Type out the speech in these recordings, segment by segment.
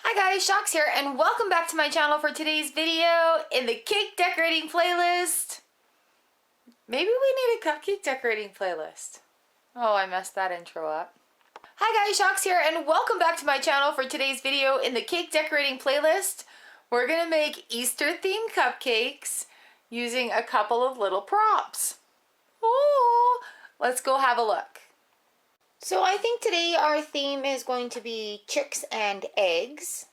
Hi guys, Chox here, and welcome back to my channel for today's video in the cake decorating playlist. Maybe we need a cupcake decorating playlist. Oh, I messed that intro up. Hi guys, Chox here, and welcome back to my channel for today's video in the cake decorating playlist. We're gonna make Easter themed cupcakes using a couple of little props. Oh, let's go have a look. So I think today our theme is going to be chicks and eggs.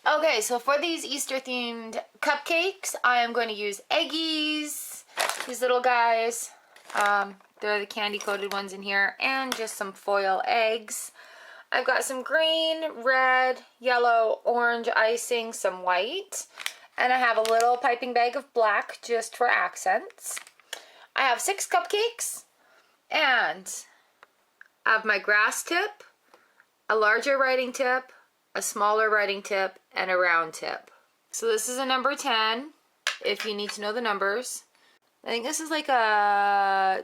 Okay, so for these Easter themed cupcakes, I am going to use Eggies, these little guys. They're the candy coated ones in here, and just some foil eggs. I've got some green, red, yellow, orange icing, some white, and I have a little piping bag of black just for accents. I have 6 cupcakes, and I have my grass tip, a larger writing tip, a smaller writing tip, and a round tip. So this is a number 10, if you need to know the numbers. I think this is like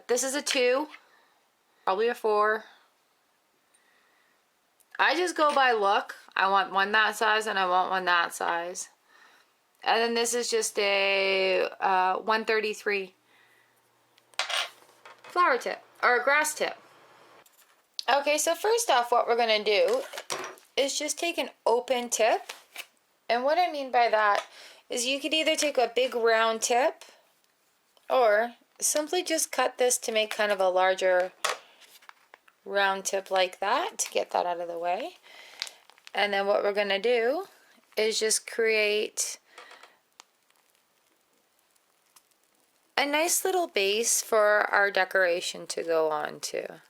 this is a 2, probably a 4. I just go by look. I want one that size and I want one that size. And then this is just a 133 flower tip, or a grass tip. Okay, so first off, what we're going to do is just take an open tip. And what I mean by that is you could either take a big round tip or simply just cut this to make kind of a larger round tip like that to get that out of the way. And then what we're going to do is just create a nice little base for our decoration to go on to.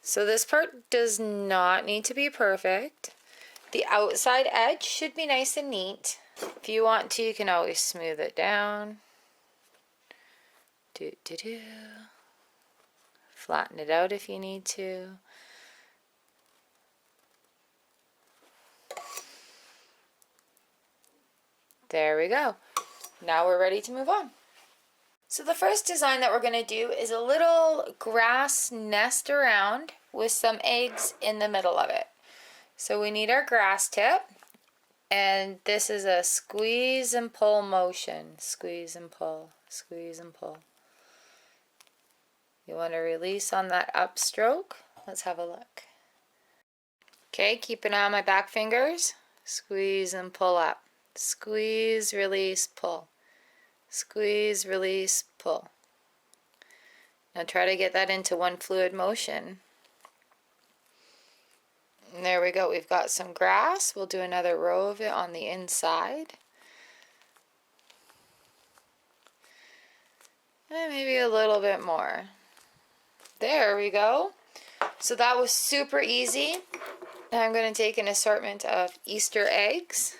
So this part does not need to be perfect. The outside edge should be nice and neat. If you want to, you can always smooth it down. Flatten it out if you need to. There we go. Now we're ready to move on. So the first design that we're going to do is a little grass nest around with some eggs in the middle of it. So we need our grass tip, and this is a squeeze and pull motion. Squeeze and pull, squeeze and pull. You want to release on that upstroke. Let's have a look. Okay, keep an eye on my back fingers. Squeeze and pull up. Squeeze, release, pull. Squeeze, release, pull. Now try to get that into one fluid motion. And there we go. We've got some grass. We'll do another row of it on the inside. And maybe a little bit more. There we go. So that was super easy. Now I'm going to take an assortment of Easter eggs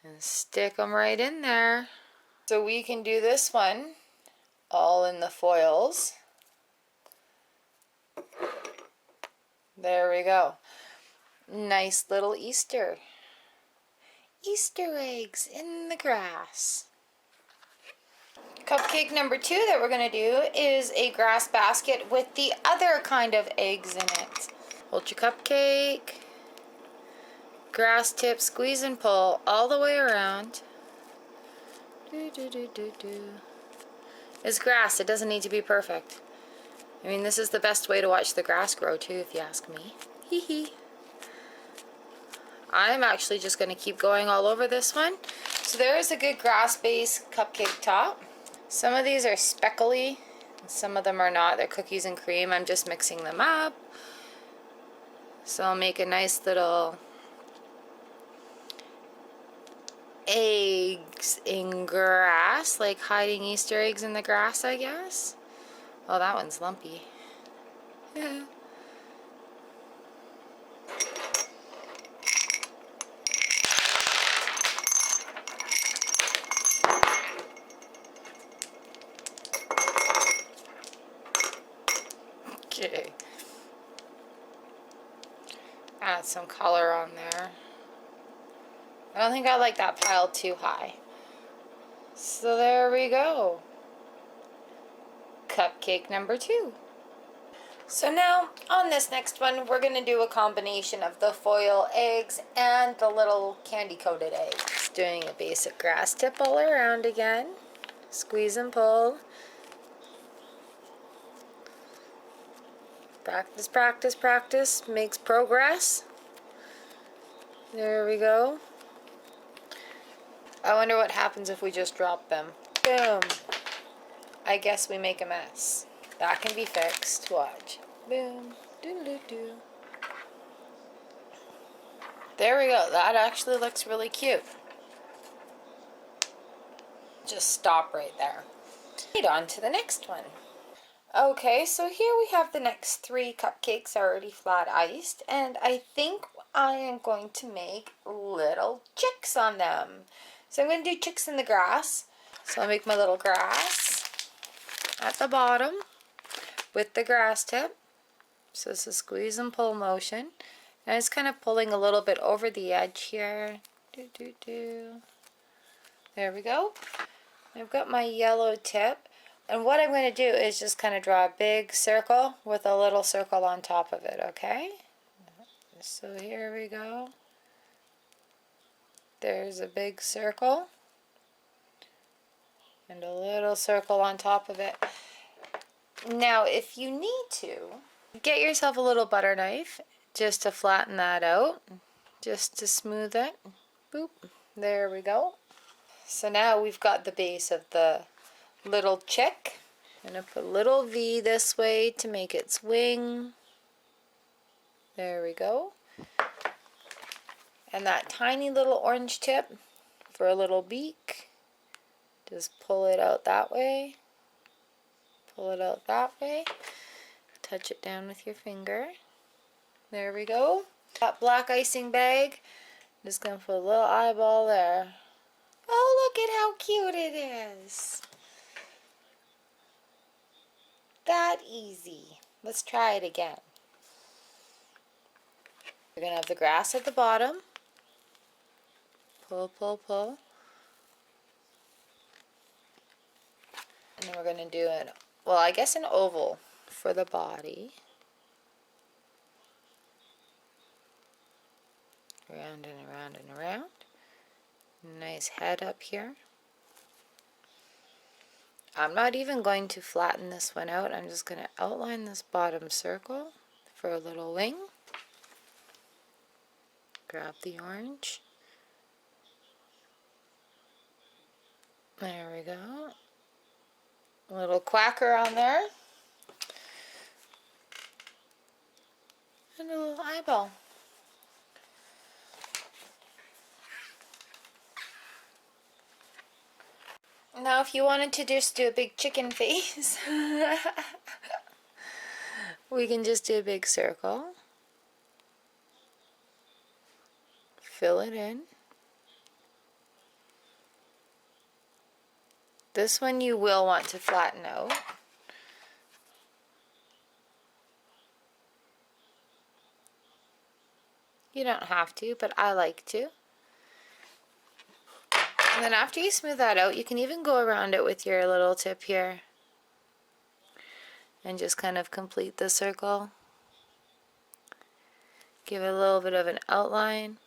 and stick them right in there. So we can do this one all in the foils. There we go. Nice little Easter eggs in the grass. Cupcake number 2 that we're going to do is a grass basket with the other kind of eggs in it. Hold your cupcake. Grass tip, squeeze and pull all the way around. It's grass. It doesn't need to be perfect. I mean, this is the best way to watch the grass grow too, if you ask me. Hee hee. I'm actually just going to keep going all over this one. So there is a good grass base cupcake top. Some of these are speckly, some of them are not. They're cookies and cream. I'm just mixing them up. So I'll make a nice little eggs in grass, like hiding Easter eggs in the grass, I guess. Oh, that one's lumpy. Yeah. Okay. Add some color on there. I don't think I like that pile too high. So there we go. Cupcake number 2. So now on this next one, we're going to do a combination of the foil eggs and the little candy coated eggs. Doing a basic grass tip all around again. Squeeze and pull. Practice, practice, practice makes progress. There we go. I wonder what happens if we just drop them. Boom. I guess we make a mess. That can be fixed. Watch. Boom. Doo-doo-doo. There we go. That actually looks really cute. Just stop right there. Right on to the next one. Okay, so here we have the next 3 cupcakes already flat iced, and I think I am going to make little chicks on them. So I'm going to do chicks in the grass. So I'll make my little grass at the bottom with the grass tip. So it's a squeeze and pull motion. And it's kind of pulling a little bit over the edge here. There we go. I've got my yellow tip. And what I'm going to do is just kind of draw a big circle with a little circle on top of it, okay? So here we go. There's a big circle. And a little circle on top of it. Now, if you need to, get yourself a little butter knife just to flatten that out, just to smooth it. Boop. There we go. So now we've got the base of the little chick. I'm going to put a little V this way to make its wing. There we go. And that tiny little orange tip for a little beak. Just pull it out that way. Pull it out that way. Touch it down with your finger. There we go. That black icing bag. I'm just going to put a little eyeball there. Oh, look at how cute it is. That easy. Let's try it again. We're going to have the grass at the bottom. Pull, pull, pull. And then we're going to do an, well, I guess an oval for the body. Around and around and around. Nice head up here. I'm not even going to flatten this one out. I'm just going to outline this bottom circle for a little wing. Grab the orange. There we go. A little quacker on there. And a little eyeball. Now if you wanted to just do a big chicken face, we can just do a big circle. Fill it in. This one you will want to flatten out. You don't have to, but I like to. And then after you smooth that out, you can even go around it with your little tip here. And just kind of complete the circle. Give it a little bit of an outline.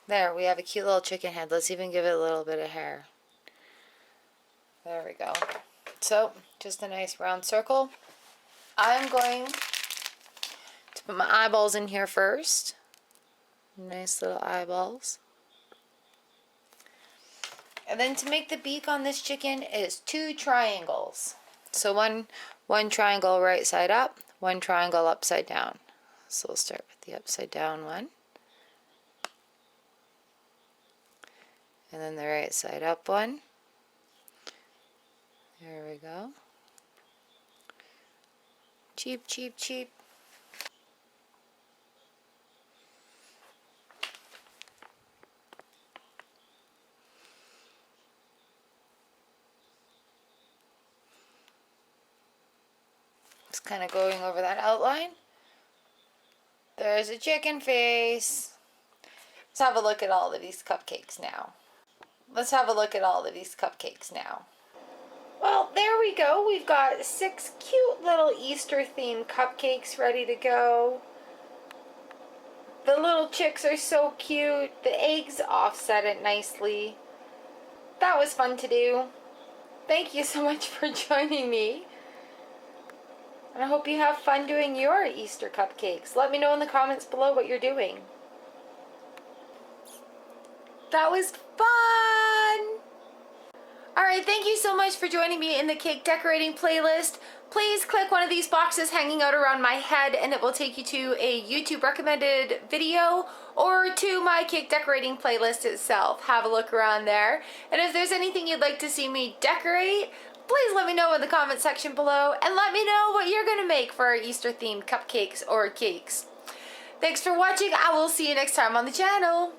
There, we have a cute little chicken head. Let's even give it a little bit of hair. There we go. So, just a nice round circle. I'm going to put my eyeballs in here first. Nice little eyeballs. And then to make the beak on this chicken is 2 triangles. So one triangle right side up, 1 triangle upside down. So we'll start with the upside down one. And then the right side up one. There we go. Cheep, cheep, cheep. Just kind of going over that outline. There's a chicken face. Let's have a look at all of these cupcakes now. Let's have a look at all of these cupcakes now. Well, Well, there we go. We've got 6 cute little Easter themed cupcakes ready to go. The little chicks are so cute. The eggs offset it nicely. That was fun to do. Thank you so much for joining me. And I hope you have fun doing your Easter cupcakes. Let me know in the comments below what you're doing. That was fun! Alright, thank you so much for joining me in the cake decorating playlist. Please click one of these boxes hanging out around my head and it will take you to a YouTube recommended video or to my cake decorating playlist itself. Have a look around there. And if there's anything you'd like to see me decorate, please let me know in the comment section below and let me know what you're going to make for our Easter themed cupcakes or cakes. Thanks for watching. I will see you next time on the channel.